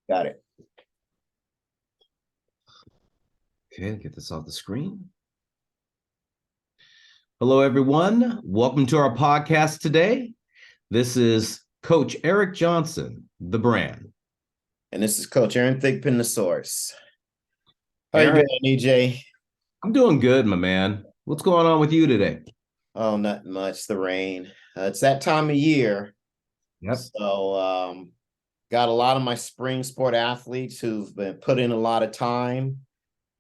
Got it. Okay, get this off the screen. Hello, everyone. Welcome to our podcast today. This is Coach Eric Johnson, the brand. And this is Coach Aaron Thigpen, the source. How you Aaron, doing, EJ? I'm doing good, my man. What's going on with you today? Oh, not much. The rain. It's that time of year. Yep. So got a lot of my spring sport athletes who've been put in a lot of time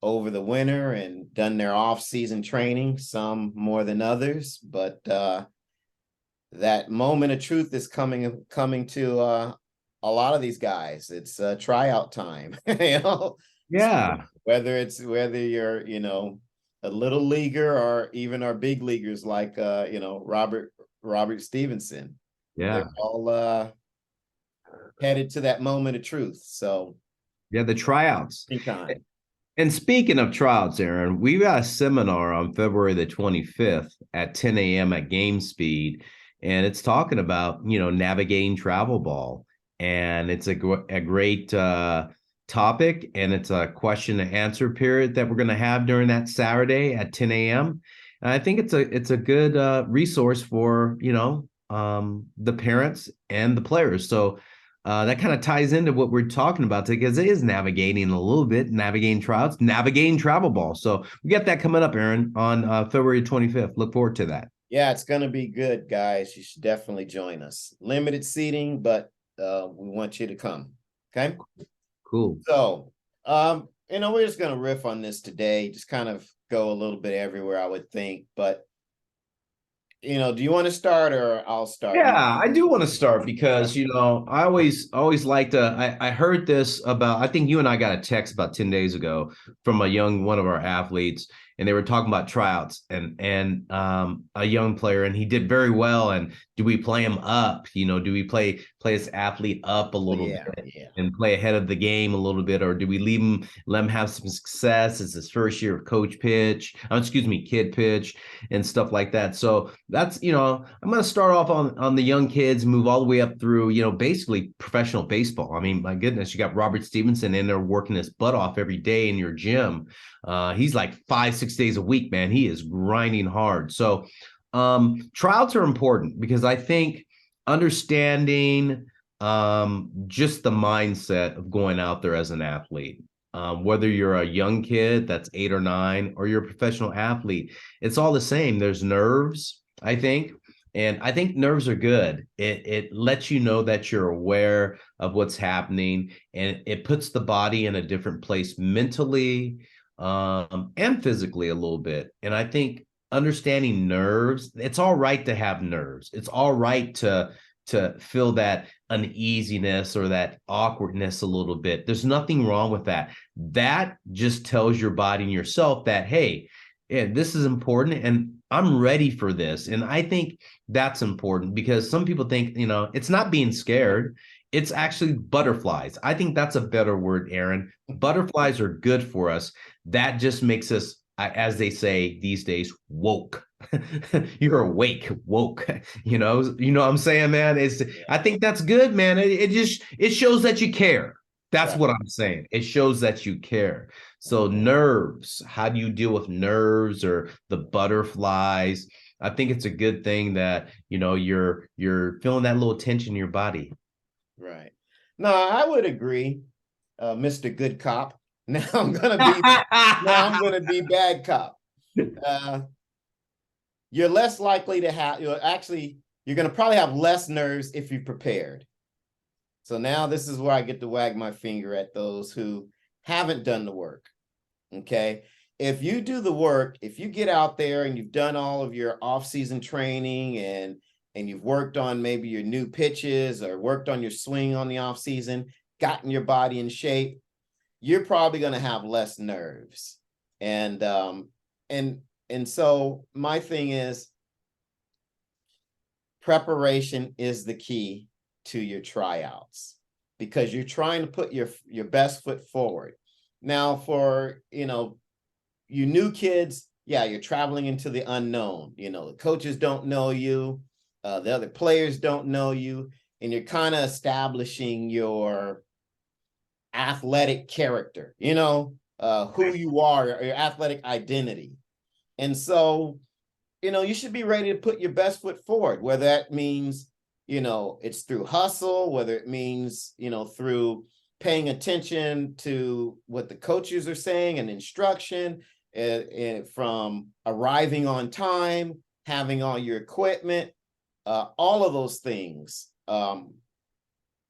over the winter and done their off-season training, some more than others. But that moment of truth is coming to a lot of these guys. It's tryout time, Yeah. whether you're, a little leaguer or even our big leaguers like Robert Stevenson. They're Yeah. all headed to that moment of truth. So Yeah. The tryouts. time. And speaking of tryouts, Aaron, we got a seminar on February the 25th at 10 a.m. at Game Speed, and it's talking about, navigating travel ball. And it's a great topic, and it's a question and answer period that we're going to have during that Saturday at 10 a.m. And I think it's a good resource for, the parents and the players. So that kind of ties into what we're talking about today because it is navigating a little bit, navigating tryouts, navigating travel ball. So we got that coming up, Aaron, on February 25th. Look forward to that. Yeah, it's going to be good, guys. You should definitely join us. Limited seating, but we want you to come. Okay. Cool. So, we're just going to riff on this today, just kind of go a little bit everywhere, I would think. But, do you want to start or I'll start? Yeah, I do want to start because I always like to. I heard this about. I think you and I got a text about 10 days ago from one of our athletes, and they were talking about tryouts and a young player, and he did very well. And do we play him up? Do we play this athlete up a little Yeah, bit yeah. and play ahead of the game a little bit, or do we let him have some success? It's his first year of kid pitch and stuff like that. So that's I'm going to start off on the young kids, move all the way up through basically professional baseball. I mean, my goodness, you got Robert Stevenson in there working his butt off every day in your gym. He's like 5-6 days a week, man. He is grinding hard. So tryouts are important because I think understanding just the mindset of going out there as an athlete. Whether you're a young kid that's 8 or 9 or you're a professional athlete, it's all the same. There's nerves, I think. And I think nerves are good. It lets you know that you're aware of what's happening, and it puts the body in a different place mentally and physically a little bit. And I think understanding nerves, it's all right to have nerves. It's all right to feel that uneasiness or that awkwardness a little bit. There's nothing wrong with that. That just tells your body and yourself that, hey, yeah, this is important and I'm ready for this. And I think that's important because some people think, it's not being scared. It's actually butterflies. I think that's a better word, Aaron. Butterflies are good for us. That just makes us, as they say these days, woke. You're awake, woke. What I'm saying, man. I think that's good, man. It shows that you care. That's Right. what I'm saying. It shows that you care. So nerves, how do you deal with nerves or the butterflies? I think it's a good thing that, you're feeling that little tension in your body. Right. No, I would agree, Mr. Good Cop. Now I'm gonna be now I'm gonna be bad cop. Uh, you're less likely to have you're gonna probably have less nerves if you're prepared. So now this is where I get to wag my finger at those who haven't done the work. Okay. If you do the work, if you get out there and you've done all of your off-season training and you've worked on maybe your new pitches or worked on your swing on the off-season, gotten your body in shape, you're probably going to have less nerves. And so my thing is preparation is the key to your tryouts because you're trying to put your best foot forward. Now for, you new kids, yeah, you're traveling into the unknown. The coaches don't know you, the other players don't know you, and you're kind of establishing your athletic character, who you are, your athletic identity. And so, you should be ready to put your best foot forward, whether that means, it's through hustle, whether it means, through paying attention to what the coaches are saying and instruction, from arriving on time, having all your equipment, all of those things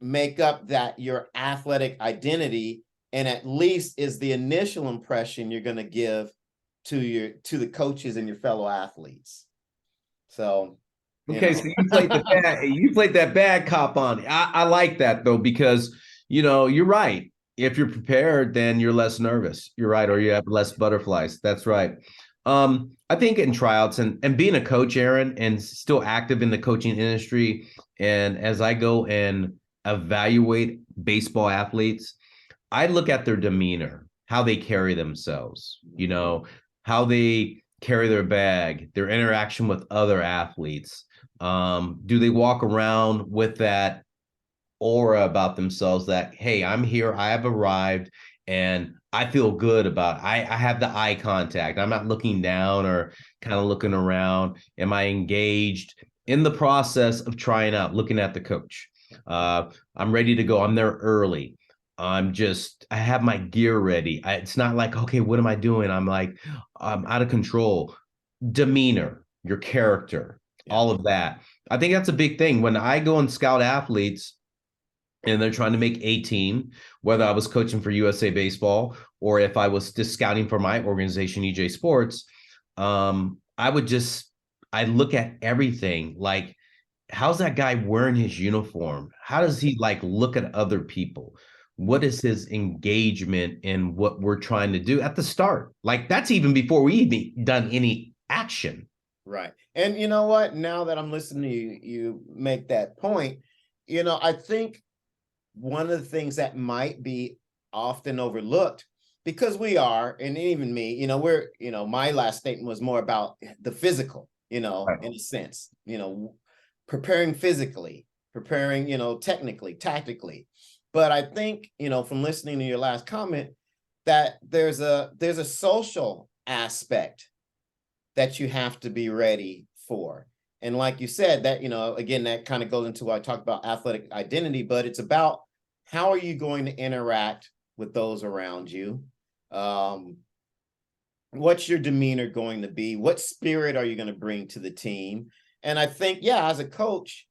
make up that your athletic identity, and at least is the initial impression you're going to give to the coaches and your fellow athletes. So okay, so you played that bad cop on. I like that though, because you're right. If you're prepared, then you're less nervous. You're right, or you have less butterflies. That's right. I think in tryouts and being a coach, Aaron, and still active in the coaching industry, and as I go and evaluate baseball athletes, I look at their demeanor, how they carry themselves, how they carry their bag, their interaction with other athletes. Do they walk around with that aura about themselves that, hey, I'm here, I have arrived, and I feel good about it. I have the eye contact. I'm not looking down or kind of looking around. Am I engaged in the process of trying out, looking at the coach? I'm ready to go. I'm there early. I have my gear ready. It's not like, okay, what am I doing? I'm out of control. Demeanor, your character, all of that. I think that's a big thing. When I go and scout athletes and they're trying to make a team, whether I was coaching for USA Baseball or if I was just scouting for my organization, EJ Sports, I look at everything like, how's that guy wearing his uniform? How does he look at other people? What is his engagement in what we're trying to do at the start? That's even before we even done any action. Right. And you know what? Now that I'm listening to you make that point, I think one of the things that might be often overlooked, because we are, and even me, we're, my last statement was more about the physical, Right. in a sense, preparing physically, preparing, technically, tactically. But I think, from listening to your last comment, that there's a social aspect that you have to be ready for. And like you said, that, again, that kind of goes into what I talked about athletic identity, but it's about how are you going to interact with those around you? What's your demeanor going to be? What spirit are you going to bring to the team? And I think, yeah, as a coach,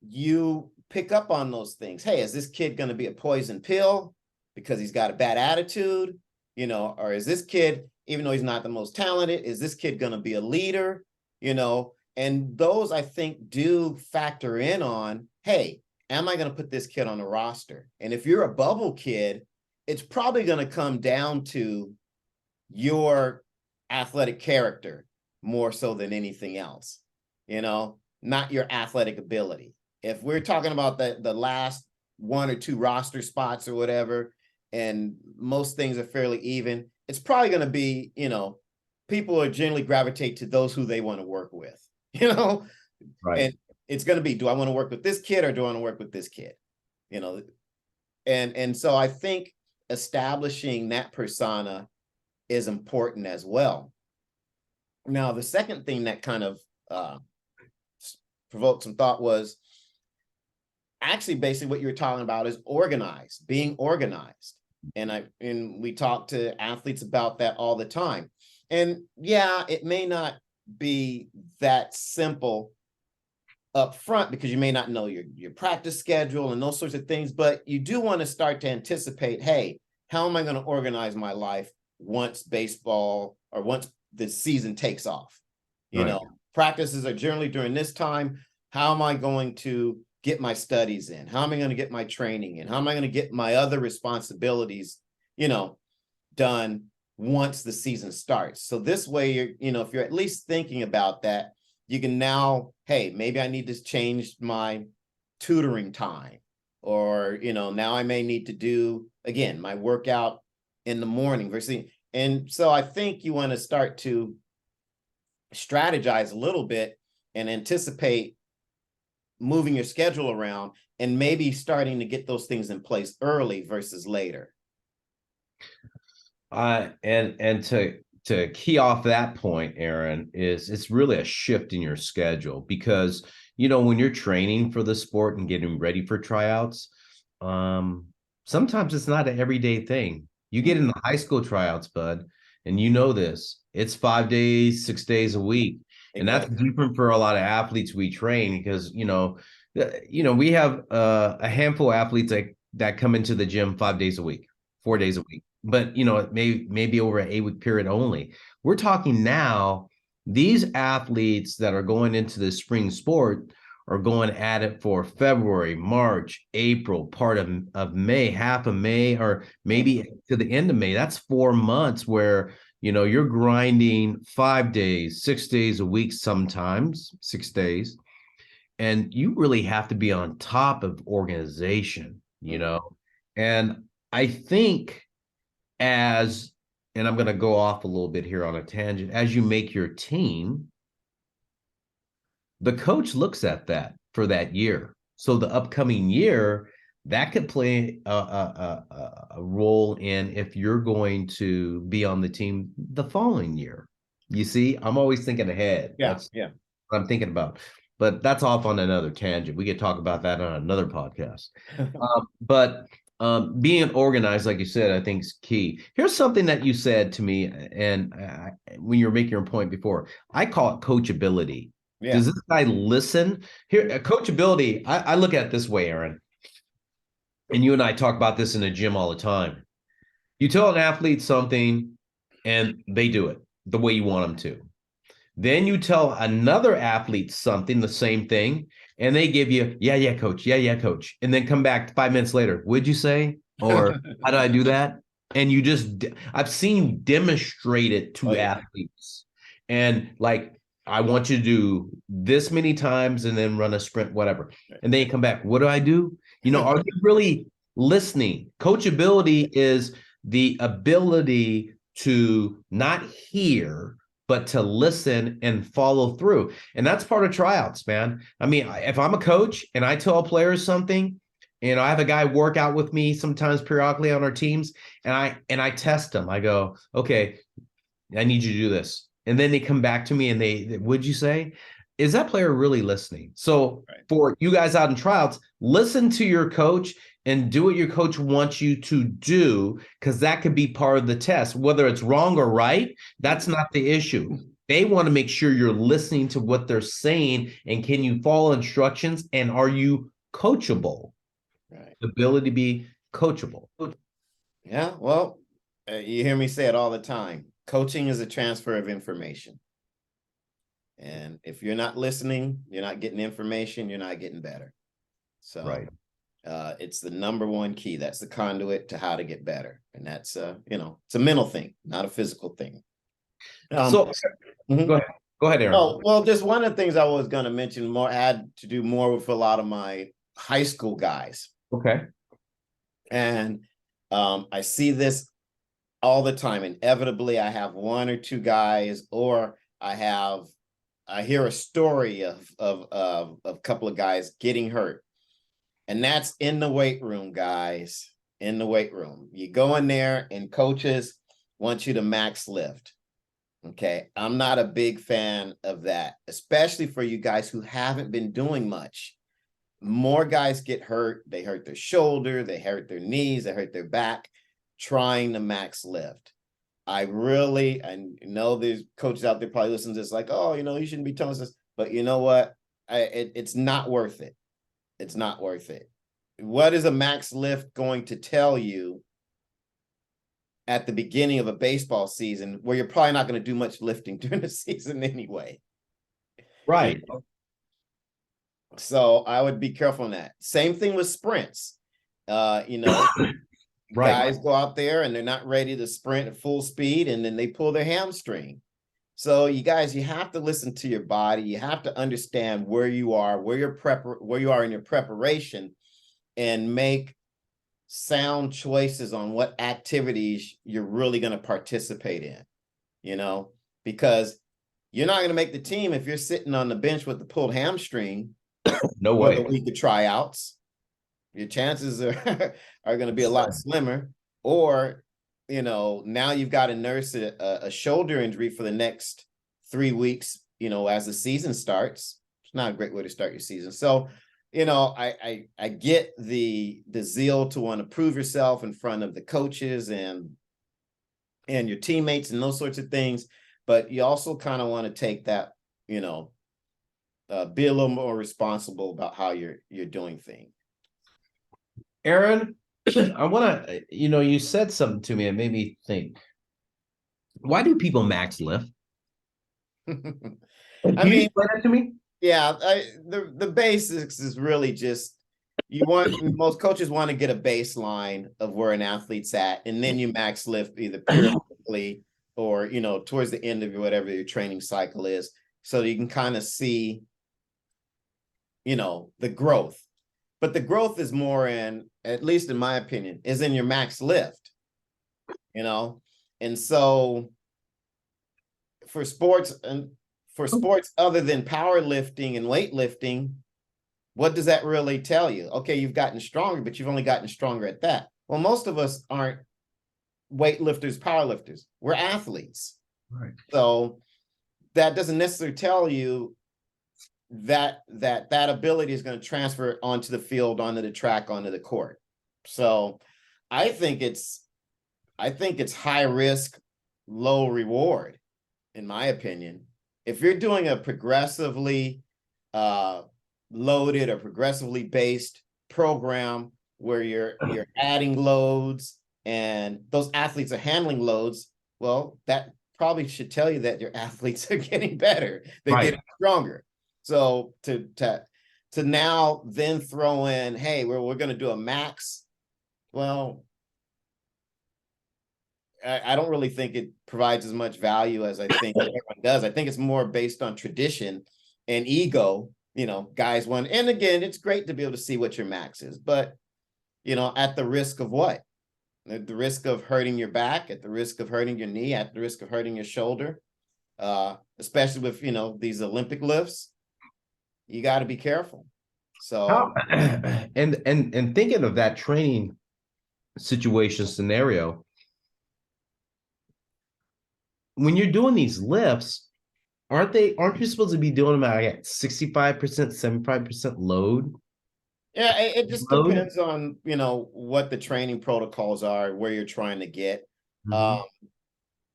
you pick up on those things. Hey, is this kid going to be a poison pill because he's got a bad attitude? Or is this kid, even though he's not the most talented, is this kid going to be a leader? And those, I think, do factor in on, hey, am I going to put this kid on the roster? And if you're a bubble kid, it's probably going to come down to your athletic character more so than anything else, not your athletic ability. If we're talking about the last one or two roster spots or whatever, and most things are fairly even, it's probably going to be, people are generally gravitate to those who they want to work with, Right. and it's going to be, do I want to work with this kid or do I want to work with this kid? And so I think establishing that persona is important as well. Now, the second thing that kind of provoked some thought was actually basically what you were talking about is being organized. And we talk to athletes about that all the time. And yeah, it may not be that simple up front because you may not know your practice schedule and those sorts of things, but you do want to start to anticipate, hey, how am I going to organize my life once baseball or once the season takes off? Practices are generally during this time. How am I going to get my studies in? How am I going to get my training in? How am I going to get my other responsibilities, done once the season starts? So this way, if you're at least thinking about that, you can now, hey, maybe I need to change my tutoring time, or, now I may need to do, again, my workout in the morning versus, and so I think you want to start to strategize a little bit and anticipate moving your schedule around and maybe starting to get those things in place early versus later. And to key off that point, Aaron, is it's really a shift in your schedule because when you're training for the sport and getting ready for tryouts, sometimes it's not an everyday thing. You get in the high school tryouts, bud, and this it's 5 days, 6 days a week, and that's Exactly. different for a lot of athletes we train because we have a handful of athletes that come into the gym 5 days a week, 4 days a week, but it may be over an 8 week period only. We're talking now, these athletes that are going into the spring sport are going at it for February, March, April, part of May, half of May, or maybe to the end of May. That's 4 months where you're grinding 5 days, 6 days a week, sometimes 6 days. And you really have to be on top of organization, and I think as, and I'm going to go off a little bit here on a tangent, as you make your team, the coach looks at that for that year. So the upcoming year, that could play a role in if you're going to be on the team the following year. You see, I'm always thinking ahead. Yeah, That's yeah. what I'm thinking about. But that's off on another tangent. We could talk about that on another podcast. But being organized, like you said, I think is key. Here's something that you said to me, and when you were making your point before, I call it coachability. Yeah. Does this guy listen? Here, coachability, I look at it this way, Aaron, and you and I talk about this in the gym all the time. You tell an athlete something, and they do it the way you want them to. Then you tell another athlete something, the same thing, and they give you, yeah, coach, yeah, coach. And then come back 5 minutes later. What'd you say? Or how did I do that? And I've seen you demonstrate it Oh to yeah. athletes. And like, I want you to do this many times and then run a sprint, whatever. And then you come back. What do I do? Are you really listening? Coachability is the ability to not hear, but to listen and follow through. And that's part of tryouts, man. I mean, if I'm a coach and I tell players something, and I have a guy work out with me sometimes periodically on our teams, and I test them. I go, okay, I need you to do this. And then they come back to me and would you say, is that player really listening? So Right. for you guys out in tryouts, listen to your coach and do what your coach wants you to do, because that could be part of the test. Whether it's wrong or right, that's not the issue. They want to make sure you're listening to what they're saying, and can you follow instructions, and are you coachable? Right. The ability to be coachable. Yeah. Well, you hear me say it all the time. Coaching is a transfer of information. And if you're not listening, you're not getting information, you're not getting better. So Right. It's the number one key. That's the conduit to how to get better. And that's it's a mental thing, not a physical thing. So Mhm. go ahead, Aaron. Oh, well, just one of the things I was going to mention more had to do more with a lot of my high school guys. Okay. And I see this all the time. Inevitably, I have one or two guys, or I hear a story of a couple of guys getting hurt. And that's in the weight room, guys. In the weight room. You go in there and coaches want you to max lift. Okay. I'm not a big fan of that, especially for you guys who haven't been doing much. More guys get hurt. They hurt their shoulder, they hurt their knees, they hurt their back trying to max lift. I know there's coaches out there probably listening to this like, oh, you shouldn't be telling us this. But you know what? It's not worth it. It's not worth it. What is a max lift going to tell you at the beginning of a baseball season where you're probably not going to do much lifting during the season anyway? Right. So I would be careful on that. Same thing with sprints. Right. Guys go out there and they're not ready to sprint at full speed, and then they pull their hamstring. So you guys, you have to listen to your body. You have to understand where you are, where you are in your preparation, and make sound choices on what activities you're really going to participate in, because you're not going to make the team if you're sitting on the bench with the pulled hamstring No for way. the week of tryouts. Your chances are going to be a lot slimmer. Or now you've got to nurse a shoulder injury for the next 3 weeks, as the season starts. It's not a great way to start your season. So, I get the zeal to want to prove yourself in front of the coaches and your teammates and those sorts of things, but you also kind of want to take that, be a little more responsible about how you're doing things. Aaron, I want to, you said something to me and made me think. Why do people max lift? Can you explain that to me? Yeah, the basics is really just most coaches want to get a baseline of where an athlete's at, and then you max lift either periodically or towards the end of whatever your training cycle is, so you can kind of see the growth. But the growth is more in, at least in my opinion, is in your max lift. And so for sports other than powerlifting and weightlifting, what does that really tell you? Okay, you've gotten stronger, but you've only gotten stronger at that. Well, most of us aren't weightlifters, powerlifters. We're athletes. Right. So that doesn't necessarily tell you that ability is going to transfer onto the field, onto the track, onto the court. So I think it's high risk, low reward, in my opinion. If you're doing a progressively loaded or progressively based program where you're adding loads and those athletes are handling loads, well, that probably should tell you that your athletes are getting better. They're getting stronger. So to now then throw in, hey, we're going to do a max. Well, I don't really think it provides as much value as I think everyone does. I think it's more based on tradition and ego. Guys want, and again, it's great to be able to see what your max is, but at the risk of what? At the risk of hurting your back, at the risk of hurting your knee, at the risk of hurting your shoulder, especially with these Olympic lifts. You got to be careful. So, and thinking of that training situation scenario, when you're doing these lifts, aren't you supposed to be doing them at 65%, 75% load? Yeah, it just depends on, what the training protocols are, where you're trying to get.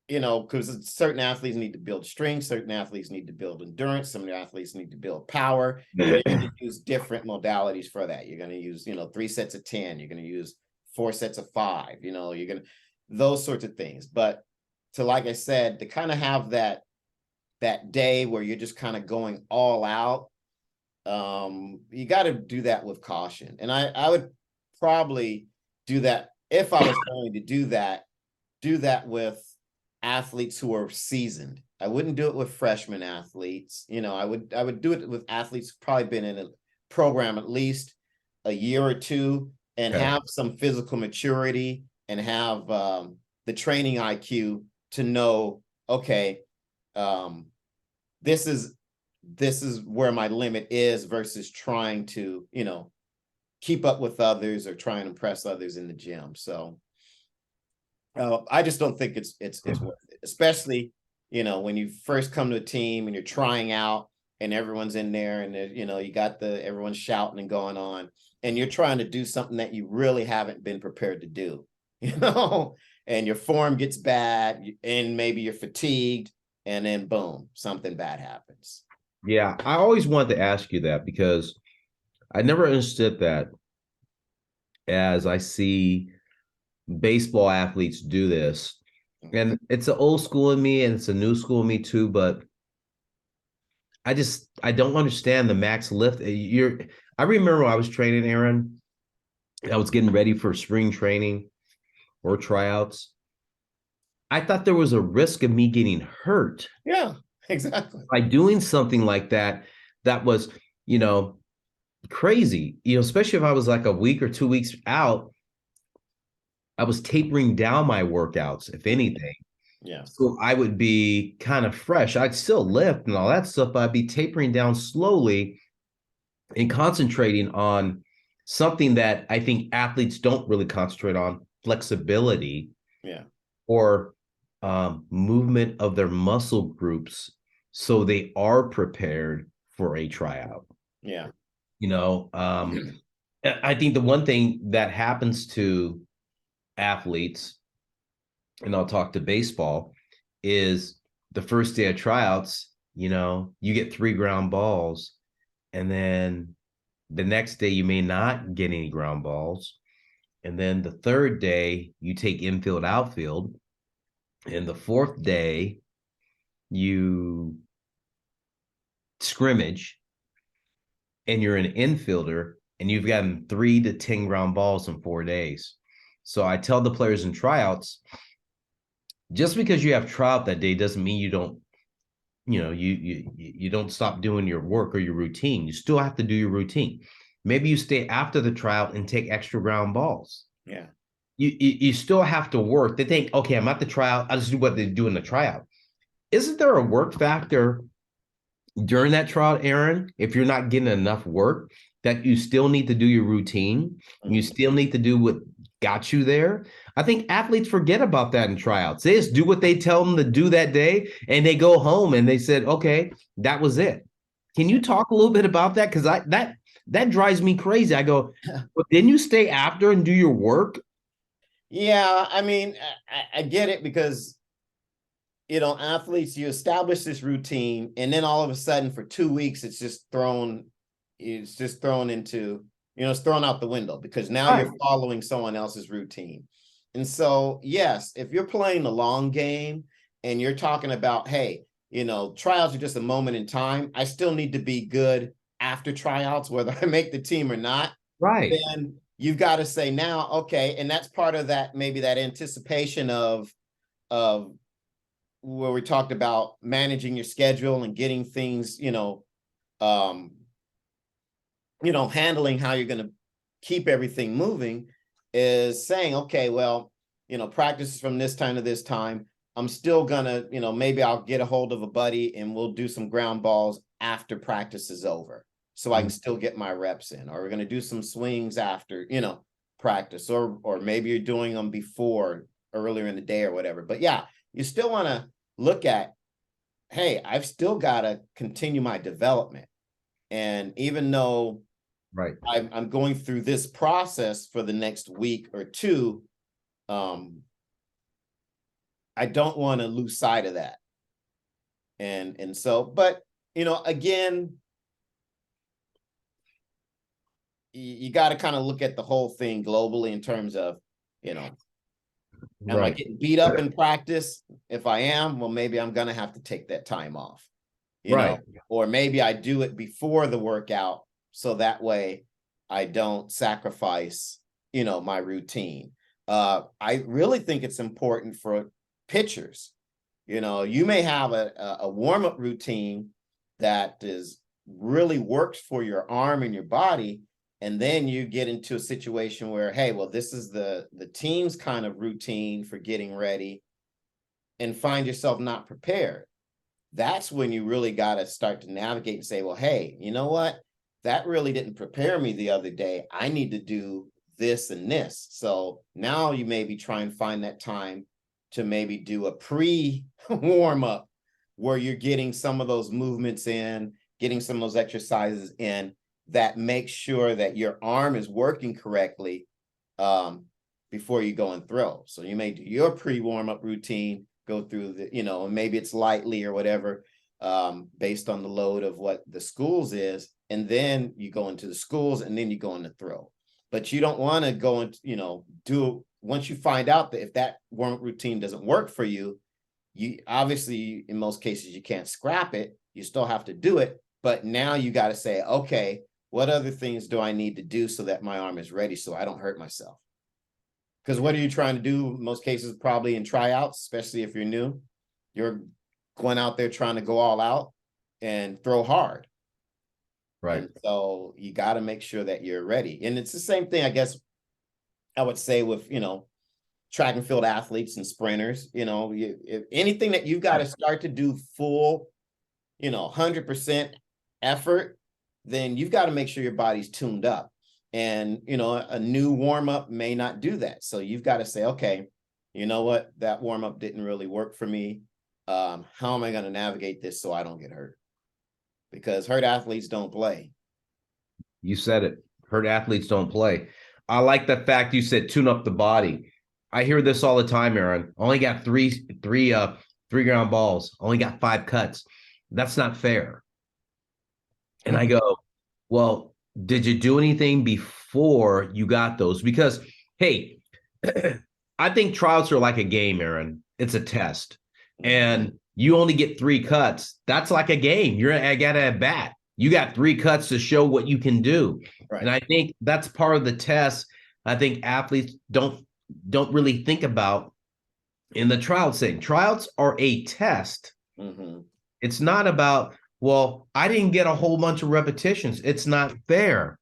Because certain athletes need to build strength, certain athletes need to build endurance, some athletes need to build power. You're going to use different modalities for that. You're going to use, 3 sets of 10. You're going to use 4 sets of 5. You're going to, those sorts of things. But like I said, to kind of have that day where you're just kind of going all out, you got to do that with caution. And I would probably do that if I was going to do that with athletes who are seasoned. I wouldn't do it with freshman athletes. I would do it with athletes who've probably been in a program at least a year or two and have some physical maturity and have the training IQ to know, okay, this is where my limit is versus trying to, keep up with others or try and impress others in the gym. So I just don't think it's worth it, especially, when you first come to a team and you're trying out and everyone's in there and, you got everyone's shouting and going on and you're trying to do something that you really haven't been prepared to do, and your form gets bad and maybe you're fatigued and then boom, something bad happens. Yeah, I always wanted to ask you that because I never understood that as I see baseball athletes do this. And it's an old school in me and it's a new school in me too, but I don't understand the max lift. I remember when I was training, Aaron, I was getting ready for spring training or tryouts. I thought there was a risk of me getting hurt. Yeah, exactly. By doing something like that, that was, crazy, especially if I was like a week or 2 weeks out, I was tapering down my workouts, if anything. Yeah. So I would be kind of fresh. I'd still lift and all that stuff, but I'd be tapering down slowly and concentrating on something that I think athletes don't really concentrate on, flexibility. Yeah. or movement of their muscle groups so they are prepared for a tryout. Yeah. You know, I think the one thing that happens to athletes, and I'll talk to baseball, is the first day of tryouts, you know, you get 3 ground balls, and then the next day you may not get any ground balls. And then the third day you take infield, outfield. And the fourth day you scrimmage and you're an infielder and you've gotten 3 to 10 ground balls in 4 days. So I tell the players in tryouts, just because you have tryout that day doesn't mean you don't, you know, you don't stop doing your work or your routine. You still have to do your routine. Maybe you stay after the tryout and take extra ground balls. Yeah. You still have to work. They think, okay, I'm at the tryout. I'll just do what they do in the tryout. Isn't there a work factor during that tryout, Aaron? If you're not getting enough work, that you still need to do your routine. You still need to do what got you there. I think athletes forget about that in tryouts. They just do what they tell them to do that day, and they go home and they said, okay, that was it. Can you talk a little bit about that? Because that drives me crazy. I go, but didn't you stay after and do your work? Yeah, I mean, I get it because, you know, athletes, you establish this routine, and then all of a sudden for 2 weeks, it's just thrown into, you know, it's thrown out the window because now Right. you're following someone else's routine. And so, yes, if you're playing the long game and you're talking about, hey, you know, tryouts are just a moment in time, I still need to be good after tryouts, whether I make the team or not, Right. then you've got to say now, okay, and that's part of that, maybe that anticipation of where we talked about managing your schedule and getting things, um, handling how you're going to keep everything moving, is saying, okay, well, you know, practice from this time to this time. I'm still gonna, you know, maybe I'll get a hold of a buddy and we'll do some ground balls after practice is over, so I can still get my reps in. Or we're gonna do some swings after, you know, practice, or maybe you're doing them before, earlier in the day or whatever. But yeah, you still want to look at, hey, I've still got to continue my development. And even though Right. I'm going through this process for the next week or two, I don't want to lose sight of that. And so, but you know, again, you got to kind of look at the whole thing globally in terms of, you know, am I Right. getting beat up in practice? If I am, well, maybe I'm gonna have to take that time off, you know, Right. or maybe I do it before the workout so that way I don't sacrifice, you know, my routine. I really think it's important for pitchers. You know, you may have a warm-up routine that is really works for your arm and your body, and then you get into a situation where, hey, well, this is the team's kind of routine for getting ready, and find yourself not prepared. That's when you really got to start to navigate and say, well, hey, you know what? That really didn't prepare me the other day. I need to do this and this. So now you maybe try and find that time to maybe do a pre warm up where you're getting some of those movements in, getting some of those exercises in that make sure that your arm is working correctly, before you go and throw. So you may do your pre warm up routine, go through the, you know, and maybe it's lightly or whatever, based on the load of what the schools is. And then you go into the schools and then you go into throw. But you don't want to go and, you know, do, once you find out that if that warm-up routine doesn't work for you, you obviously, in most cases, you can't scrap it. You still have to do it. But now you got to say, okay, what other things do I need to do so that my arm is ready so I don't hurt myself? Because what are you trying to do? In most cases, probably in tryouts, especially if you're new, you're going out there trying to go all out and throw hard. Right. And so you got to make sure that you're ready. And it's the same thing, I guess, I would say with, you know, track and field athletes and sprinters, you know, if anything that you've got to start to do full, you know, 100% effort, then you've got to make sure your body's tuned up. And, you know, a new warm up may not do that. So you've got to say, okay, you know what, that warm up didn't really work for me. How am I going to navigate this so I don't get hurt? Because hurt athletes don't play. You said it. Hurt athletes don't play. I like the fact you said tune up the body. I hear this all the time, Aaron. Only got three ground balls. Only got 5 cuts. That's not fair. And I go, well, did you do anything before you got those? Because, hey, I think tryouts are like a game, Aaron. It's a test. And you only get 3 cuts. That's like a game. I got to at bat. You got 3 cuts to show what you can do. Right. And I think that's part of the test. I think athletes don't really think about in the tryout thing. Tryouts are a test. Mm-hmm. It's not about, well, I didn't get a whole bunch of repetitions. It's not fair.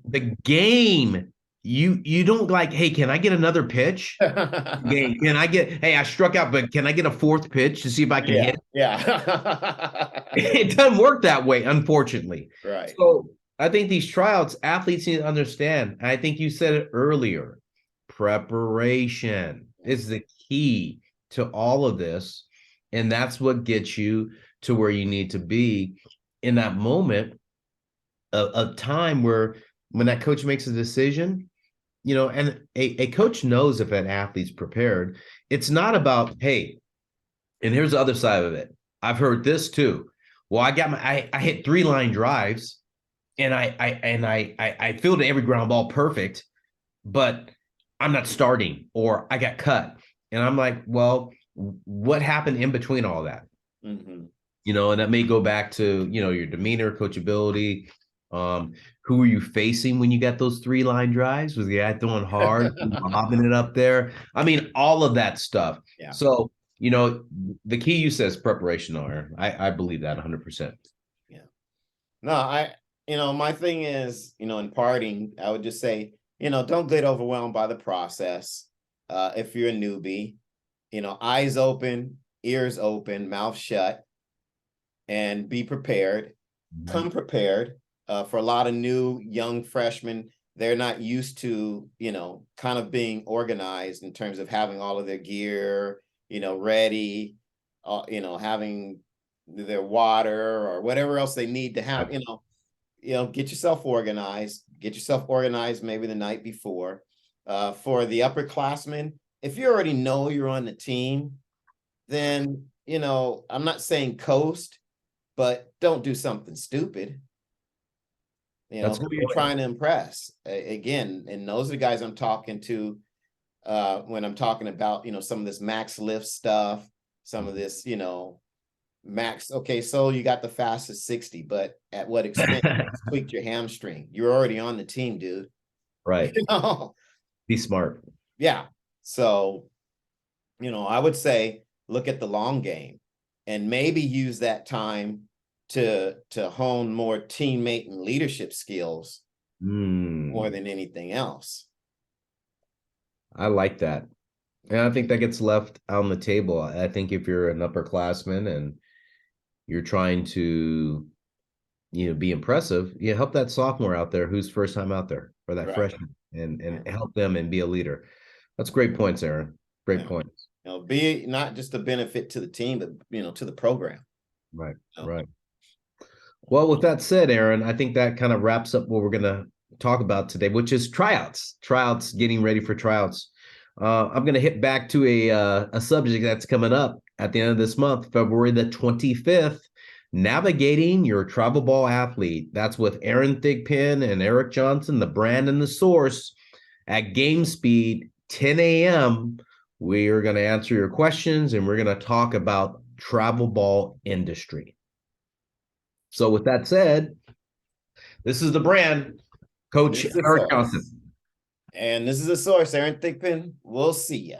The game, you don't like, hey, can I get another pitch? Game, can I get, hey, I struck out, but can I get a 4th pitch to see if I can hit? Yeah. It doesn't work that way, unfortunately. Right. So I think these tryouts, athletes need to understand. I think you said it earlier. Preparation is the key to all of this. And that's what gets you to where you need to be in that moment of time where when that coach makes a decision, and a coach knows if an athlete's prepared. It's not about, hey, and here's the other side of it. I've heard this too. Well, I hit 3 line drives and I fielded every ground ball perfect, but I'm not starting or I got cut. And I'm like, well, what happened in between all that? Mm-hmm. And that may go back to, your demeanor, coachability. Who were you facing when you got those 3 line drives? Was the guy throwing hard, lobbing it up there? I mean, all of that stuff. Yeah. So, the key you said is preparation, Aaron. I believe that 100%. Yeah. No, my thing is, in parting, I would just say, don't get overwhelmed by the process. If you're a newbie, eyes open, ears open, mouth shut, and be prepared. Mm-hmm. Come prepared. For a lot of new young freshmen, they're not used to, kind of being organized in terms of having all of their gear, ready, having their water or whatever else they need to have, get yourself organized, maybe the night before. For the upperclassmen, if you already know you're on the team, then, I'm not saying coast, but don't do something stupid. That's who you're trying to impress. Again, and those are the guys I'm talking to when I'm talking about, some of this max lift stuff, some of this, max. Okay, so you got the fastest 60, but at what extent? Tweaked your hamstring. You're already on the team, dude. Right. Be smart. Yeah. So, I would say look at the long game and maybe use that time to hone more teammate and leadership skills more than anything else. I like that. And I think that gets left on the table. I think if you're an upperclassman and you're trying to, be impressive, you help that sophomore out there who's first time out there, or that freshman, and help them and be a leader. That's great points, Aaron. Great points. Be not just a benefit to the team, but, to the program. Right. Right. Well, with that said, Aaron, I think that kind of wraps up what we're going to talk about today, which is tryouts, getting ready for tryouts. I'm going to hit back to a subject that's coming up at the end of this month, February the 25th, navigating your travel ball athlete. That's with Aaron Thigpen and Eric Johnson, the brand and the source at Game Speed, 10 a.m. We are going to answer your questions and we're going to talk about travel ball industry. So with that said, this is the brand, Coach Eric Johnson. And this is the source, Aaron Thigpen. We'll see ya.